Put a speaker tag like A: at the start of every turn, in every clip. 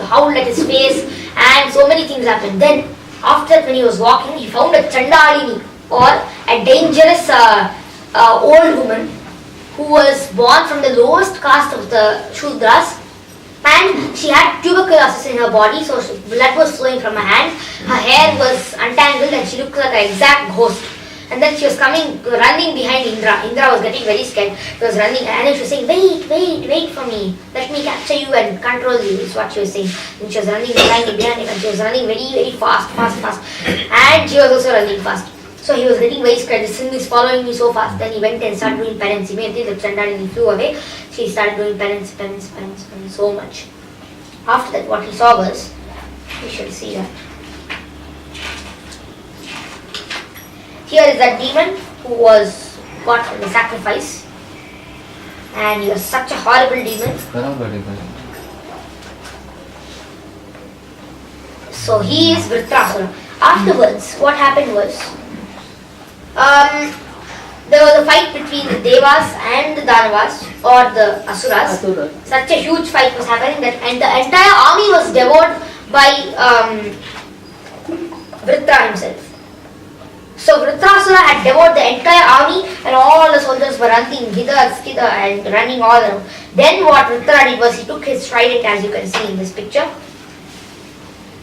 A: howled at his face, and so many things happened. Then, after that, when he was walking, he found a Chandalini, or a dangerous old woman who was born from the lowest caste of the Shudras, and she had tuberculosis in her body, so blood was flowing from her hands, her hair was untangled, and she looked like an exact ghost. And then she was running behind Indra. Indra was getting very scared. He was running, and she was saying, wait for me. Let me capture you and control you, is what she was saying. And she was running behind him, and she was running very, very fast. And she was also running fast. So he was getting very scared. This thing is following me so fast. Then he went and started doing penance. Immediately the Chandalini flew away. She started doing penance so much. After that, what he saw was, we shall see that. Here is that demon who was got in the sacrifice, and he was such a horrible demon. So he is Vritrasura. Afterwards, what happened was, there was a fight between the Devas and the Danavas, or the Asuras. Such a huge fight was happening that, and the entire army was devoured by Vritra himself. So Vritrasura had devoured the entire army, and all the soldiers were running hither and running all around. Then what Vritra did was, he took his trident, as you can see in this picture,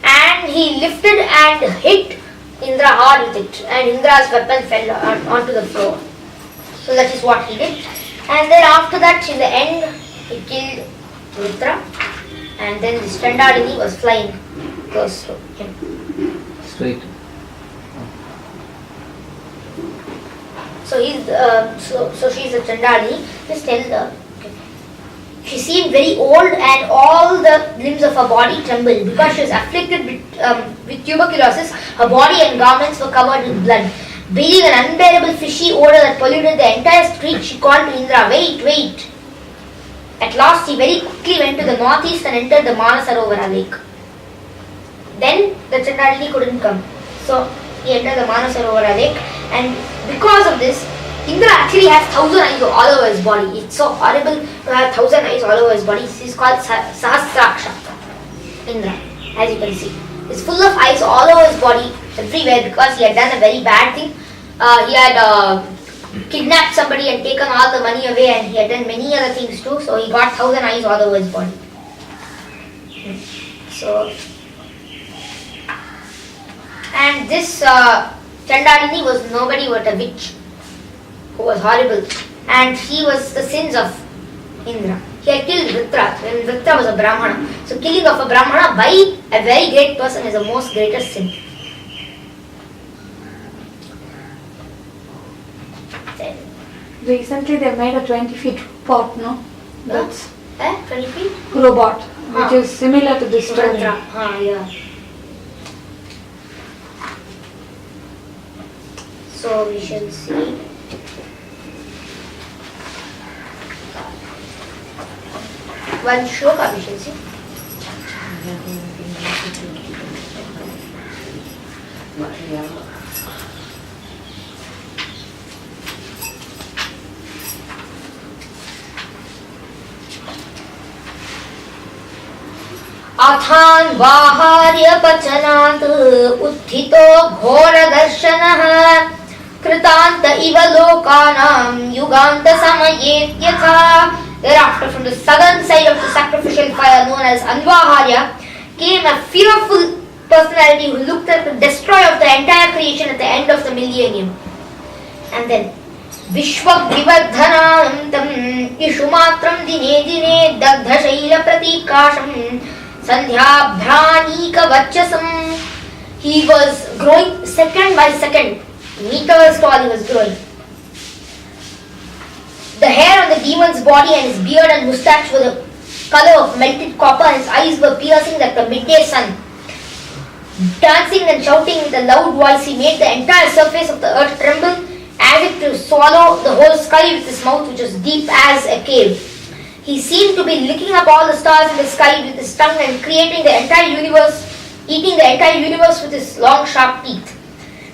A: and he lifted and hit Indra hard with it, and Indra's weapon fell onto the floor. So that is what he did. And then after that, in the end, he killed Vritra, and then the Chandalini was flying close to him.
B: Straight.
A: So he's so she's a Chandalini. Just tell the. Okay. She seemed very old, and all the limbs of her body trembled because she was afflicted with tuberculosis. Her body and garments were covered with blood. Breathing an unbearable fishy odor that polluted the entire street, she called to Indra, "Wait!" At last, he very quickly went to the northeast and entered the Manasarovara lake. Then the Chandalini couldn't come, so he entered the Manasarovara lake, and because of this, Indra actually has 1,000 eyes all over his body. It's so horrible to have 1,000 eyes all over his body. He's called Sahasraksha, Indra, as you can see. He's full of eyes all over his body, everywhere, because he had done a very bad thing. He had kidnapped somebody and taken all the money away, and he had done many other things too. So he got 1,000 eyes all over his body. So, and this Chandalini was nobody but a witch who was horrible, and he was the sins of Indra. He had killed Vritra when Vritra was a Brahmana. So killing of a Brahmana by a very great person is the most greatest sin.
C: Recently they made a 20 feet robot, no? That's
A: 20 feet?
C: Robot, which is similar to this stone.
A: Yeah. So we shall see. One shloka we shall see. अथान् वाहार्यपचनात् उत्थितो घोरदर्शनः कृतान्त इव लोकानां युगान्त समयेत्यथा. Thereafter, from the southern side of the sacrificial fire known as Anvaharya came a fearful personality who looked at the destroy of the entire creation at the end of the millennium. And then Vishwa Vivardhanantam Ishumatram Dine Dine Dagdha Shaila Pratikasham Sandhya Bhranika Vachasam. He was growing second by second. Meters tall he was growing. The hair on the demon's body and his beard and moustache were the color of melted copper, and his eyes were piercing like the midday sun. Dancing and shouting with a loud voice, he made the entire surface of the earth tremble as if to swallow the whole sky with his mouth, which was deep as a cave. He seemed to be licking up all the stars in the sky with his tongue and creating the entire universe, eating the entire universe with his long sharp teeth.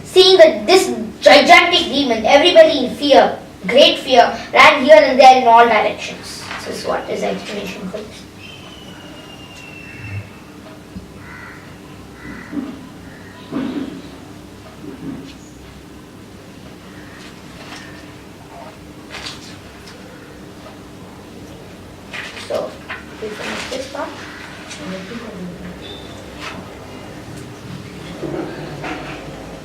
A: Seeing that this gigantic demon, everybody in fear, great fear, ran here and there in all directions. This is what is the explanation for this.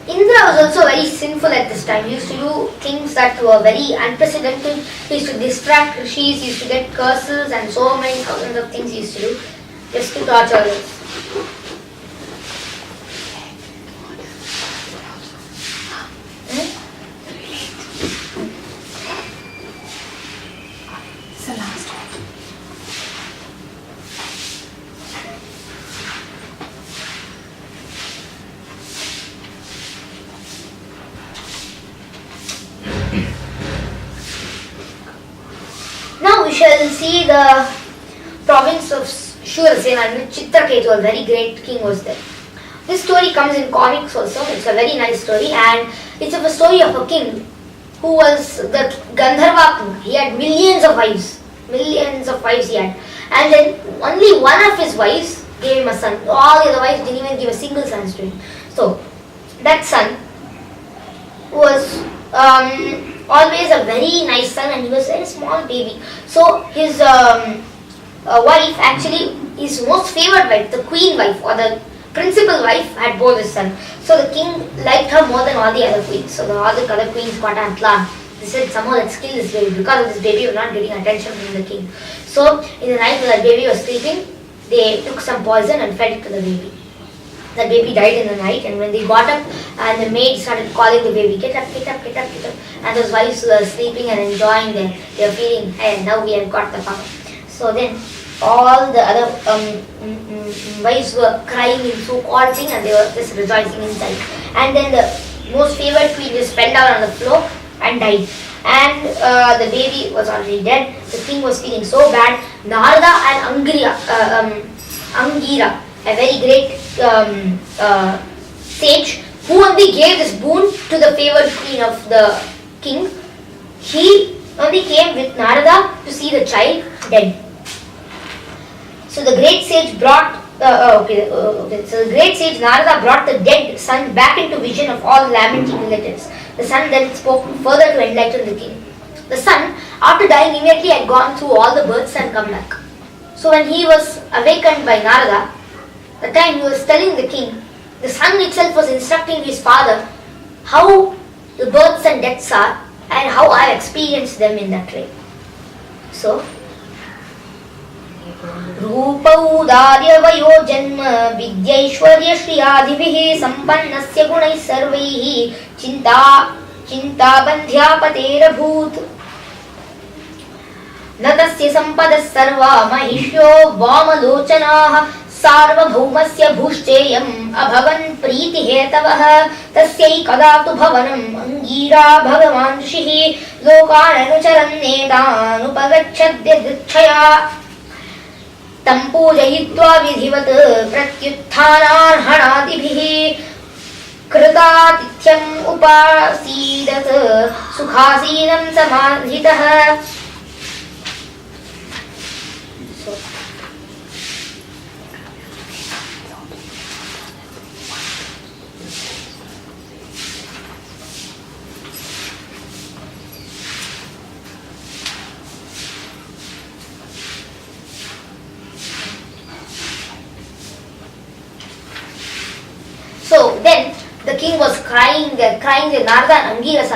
A: Indra was also very sinful at this time. He used to do things that were very unprecedented. He used to distract rishis, he used to get curses and so many thousands of things he used to do just to torture others.
C: It's the last one.
A: Now we shall see the province of Shurasena, and Chitraketu, a very great king, was there. This story comes in comics also. It's a very nice story, and it's of a story of a king who was the Gandharva king. He had millions of wives he had, and then only one of his wives gave him a son. All the other wives didn't even give a single son to him. So that son was always a very nice son, and he was a very small baby. So his wife, actually his most favored wife, the queen wife or the principal wife, had bore this son. So the king liked her more than all the other queens. So all the other queens got an plan. They said somehow let's kill this baby, because of this baby was not getting attention from the king. So in the night when that baby was sleeping, they took some poison and fed it to the baby. The baby died in the night, and when they got up, and the maid started calling the baby, get up, get up, get up, get up. And those wives were sleeping and enjoying them. They were feeling, hey, now we have got the power. So then all the other wives were crying in so-called thing, and they were just rejoicing inside. And then the most favored queen just fell down on the floor and died. And the baby was already dead. The king was feeling so bad. Narada and Angira, a very great sage, who only gave this boon to the favored queen of the king, he only came with Narada to see the child dead. So the great sage brought So the great sage Narada brought the dead son back into vision of all lamenting relatives. The son then spoke further to enlighten the king. The son, after dying immediately, had gone through all the births and come back. So when he was awakened by Narada, the time he was telling the king, the son itself was instructing his father how the births and deaths are and how I experienced them in that way. So, रूपौदार्यवयो जन्म विद्यैश्वर्यश्रियादिभिः सम्पन्नस्य गुणैः सर्वैः चिन्ताबन्ध्यापतेरभूत् न तस्य सम्पदः सर्वा महिष्यो वामलोचनाः सार्वभौमस्य भूश्चेयम् अभवन् प्रीतिहेतवः तस्यैकदा तु भवनम् अङ्गीरा भगवान् ऋषिः लोकाननुचरन्नेतानुपगच्छद्यदृच्छया तं पूजयित्वा विधिवत् प्रत्युत्थानार्हणादिभिः कृतातिथ्यम् उपासीदत् सुखासीनं समाधितः. So then the king was crying. Narada and Angira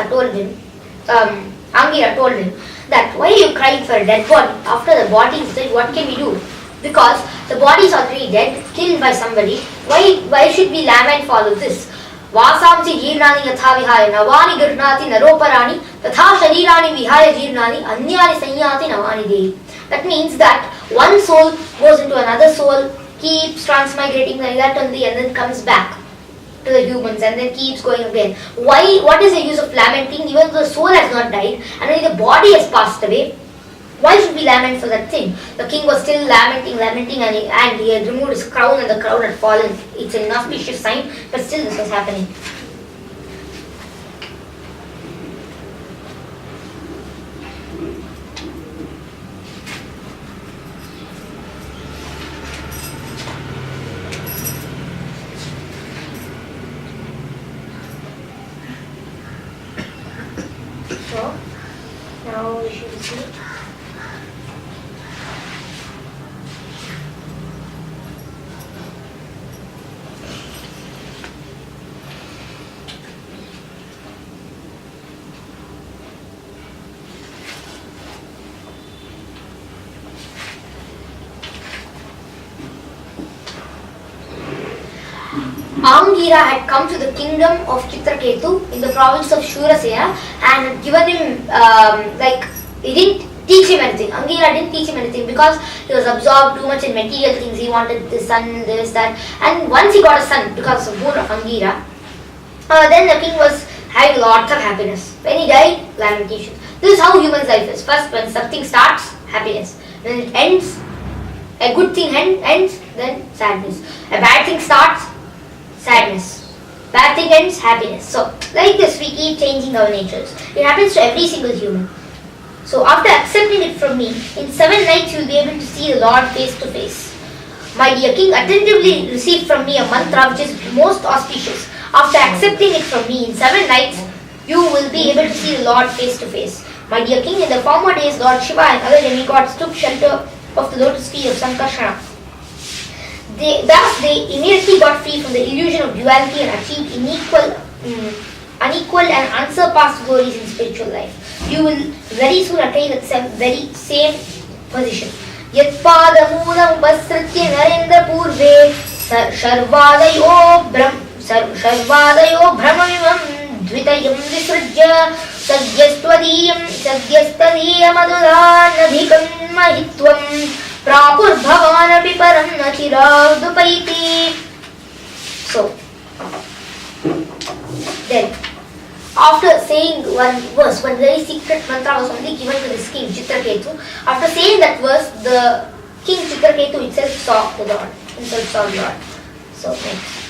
A: told him that why are you crying for a dead body? After the body is dead, what can we do? Because the body is already dead, killed by somebody. Why should we lament for all of this? Vasamsi jirnani yatha vihaya navani girnati naroparani tatha sharirani vihaya jirnani anyani sanyati navani dehi. That means that one soul goes into another soul, keeps transmigrating like that only, and then comes back to the humans and then keeps going again. Why? What is the use of lamenting? Even though the soul has not died and only the body has passed away, why should we lament for that thing? The king was still lamenting and he had removed his crown and the crown had fallen. It's an inauspicious sign, but still this was happening. So, now we should see. Angira had come to the kingdom of Chitraketu in the province of Shurasena and had given him, he didn't teach him anything. Angira didn't teach him anything because he was absorbed too much in material things. He wanted the son, this, that. And once he got a son because of the boon of Angira, then the king was having lots of happiness. When he died, lamentation. This is how human life is. First, when something starts, happiness. When it ends, a good thing ends, then sadness. A bad thing starts, sadness. Bad thing ends, happiness. So, like this, we keep changing our natures. It happens to every single human. So, after accepting it from me, in 7 nights you will be able to see the Lord face to face. My dear king, attentively receive from me a mantra which is most auspicious. After accepting it from me in 7 nights, you will be able to see the Lord face to face. My dear king, in the former days, Lord Shiva and other demigods took shelter of the lotus feet of Sankarsana. Thus, they immediately got free from the illusion of duality and achieved unequal and unsurpassed glories in spiritual life. You will very soon attain that very same position. Yatpada moolam upasritya narendra purve Sharvadayo brahmamimam dvitayam visrujya sadyastadiyam adulanadhikam mahitvam prapurbhavanapi param nachiradupaiti. So, then, after saying one verse, one very secret mantra was only given to this king Chitraketu. After saying that verse, the king Chitraketu himself saw the Lord. So, next.